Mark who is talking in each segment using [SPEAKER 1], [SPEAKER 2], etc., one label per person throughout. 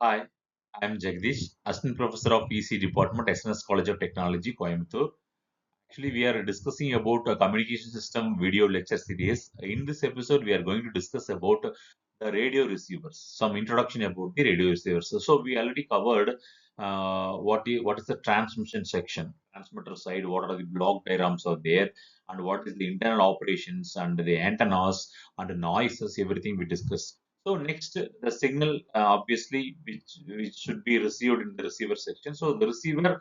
[SPEAKER 1] Hi, I am Jagdish, Assistant Professor of EC Department, SNS College of Technology, Coimbatore. Actually, we are discussing about a communication system video lecture series. In this episode, we are going to discuss about the radio receivers, some introduction about the radio receivers. So we already covered what is the transmission section, transmitter side, what are the block diagrams are there, and what is the internal operations and the antennas and the noises, everything we discussed. So next, the signal obviously which should be received in the receiver section. So the receiver,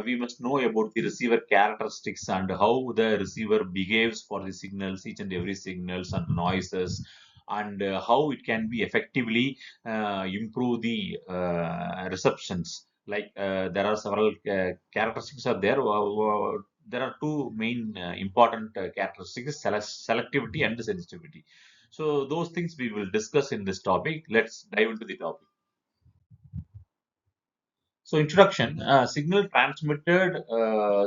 [SPEAKER 1] we must know about the receiver characteristics and how the receiver behaves for the signals, each and every signals and noises, and how it can be effectively improve the receptions. Like there are several characteristics are there. There are two main important characteristics: selectivity and sensitivity. So those things we will discuss in this topic. Let's dive into the topic. So introduction, signal transmitted,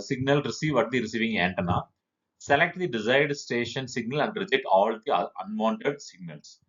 [SPEAKER 1] signal received at the receiving antenna. Select the desired station signal and reject all the unwanted signals.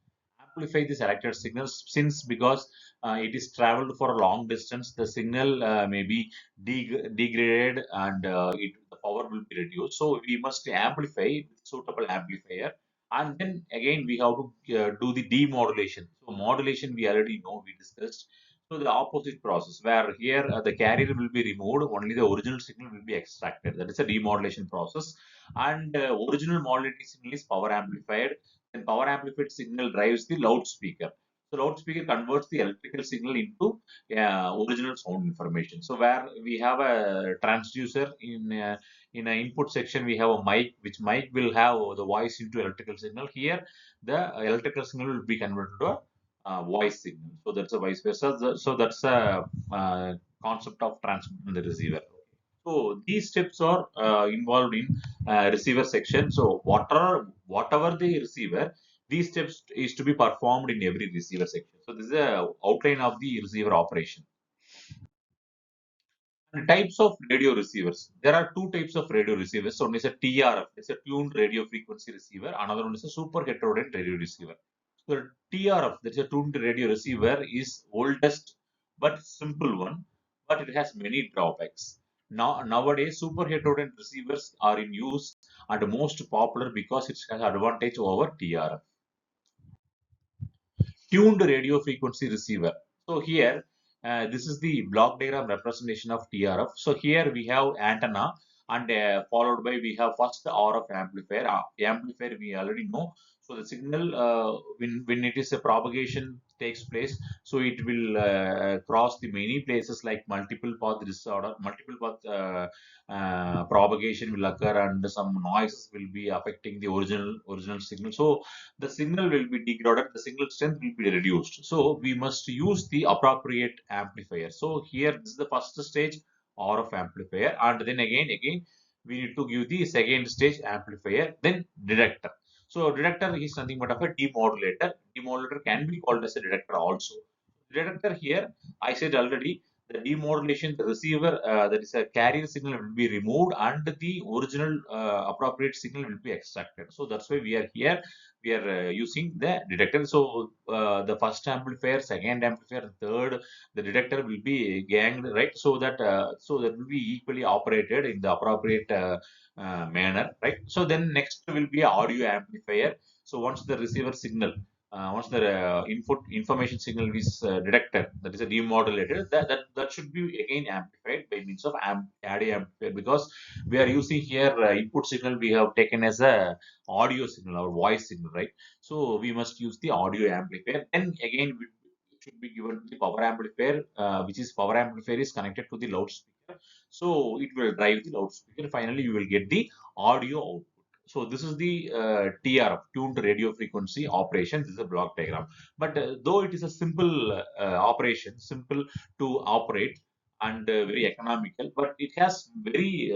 [SPEAKER 1] Amplify the selected signals since because it is traveled for a long distance, the signal may be degraded and the power will be reduced. So we must amplify with suitable amplifier. And then again we have to do the demodulation. So modulation we already know, we discussed. So the opposite process where here the carrier will be removed, only the original signal will be extracted. That is a demodulation process. And original modulating signal is power amplified. Then power amplified signal drives the loudspeaker. So loudspeaker converts the electrical signal into original sound information. So where we have a transducer in an input section, we have a mic, which mic will have the voice into electrical signal. Here, the electrical signal will be converted to a voice signal. So that's a vice versa. So that's a concept of transmitting the receiver. So these steps are involved in receiver section. So whatever the receiver, these steps is to be performed in every receiver section. So this is a outline of the receiver operation. And types of radio receivers. There are two types of radio receivers. One is a TRF, it's a tuned radio frequency receiver. Another one is a super heterodyne radio receiver. So TRF, that's a tuned radio receiver, is oldest but simple one, but it has many drawbacks. Nowadays, super heterodyne receivers are in use and most popular because it has advantage over TRF. Tuned radio frequency receiver. So here, this is the block diagram representation of TRF. So here we have antenna and followed by we have first the RF amplifier. Amplifier we already know. So the signal when it is a propagation takes place, so it will cross the many places like multiple path disorder, multiple path propagation will occur, and some noises will be affecting the original signal. So the signal will be degraded, the signal strength will be reduced. So we must use the appropriate amplifier. So here this is the first stage RF amplifier, and then again we need to give the second stage amplifier, then detector. So detector is nothing but of a demodulator. Demodulator can be called as a detector also. Detector here, I said already, the demodulation, the receiver, that is a carrier signal will be removed and the original appropriate signal will be extracted. So that's why we are here. We are using the detector. So the first amplifier, second amplifier, third, the detector will be ganged, right? So that will be equally operated in the appropriate manner, right? So then next will be audio amplifier. So once the receiver signal, once the input information signal is detected, that is a demodulated, that should be again amplified by means of audio amplifier, because we are using here input signal we have taken as a audio signal or voice signal, right? So we must use the audio amplifier. Then again, it should be given to the power amplifier, which is power amplifier is connected to the loudspeaker. So it will drive the loudspeaker. Finally, you will get the audio output. So this is the TRF, tuned radio frequency operation. This is a block diagram. But though it is a simple operation, simple to operate and very economical, but it has very,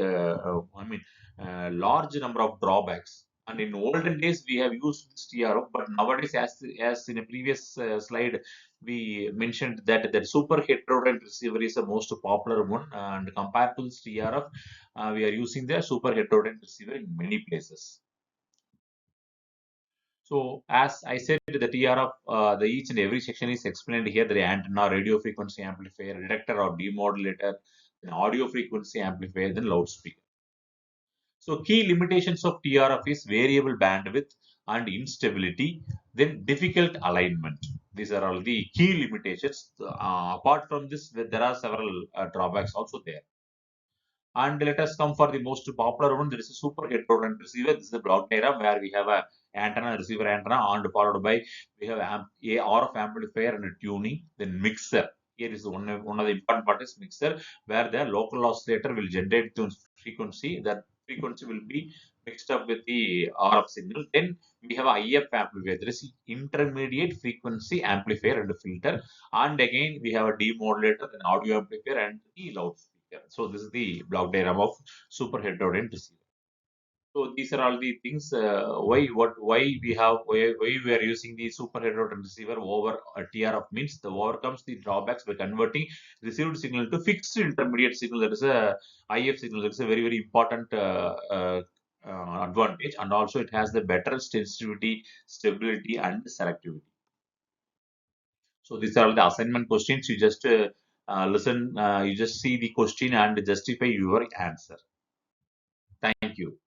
[SPEAKER 1] large number of drawbacks. And in olden days, we have used this TRF, but nowadays, as in a previous slide, we mentioned that the super heterodyne receiver is the most popular one, and compared to this TRF, we are using the super heterodyne receiver in many places. So as I said, the TR of the each and every section is explained here. The antenna, radio frequency amplifier, detector or demodulator, then audio frequency amplifier, then loudspeaker. So key limitations of TRF is variable bandwidth and instability, then difficult alignment. These are all the key limitations. Apart from this, there are several drawbacks also there. And let us come for the most popular one. There is a super heterodyne receiver. This is a block diagram where we have a antenna, receiver antenna, and followed by we have a RF amplifier and a tuning, then mixer. Here is one of the important part is mixer, where the local oscillator will generate the frequency. That frequency will be mixed up with the RF signal. Then we have a IF amplifier. There is intermediate frequency amplifier and a filter. And again, we have a demodulator, an audio amplifier, and the loudspeaker. So this is the block diagram of super heterodyne receiver. So these are all the things. Why why we are using the super heterodyne receiver over a TRF means the overcomes the drawbacks by converting received signal to fixed intermediate signal. That is a IF signal. That is a very very important advantage, and also it has the better sensitivity, stability, and selectivity. So these are the assignment questions. You just listen, you just see the question and justify your answer. Thank you.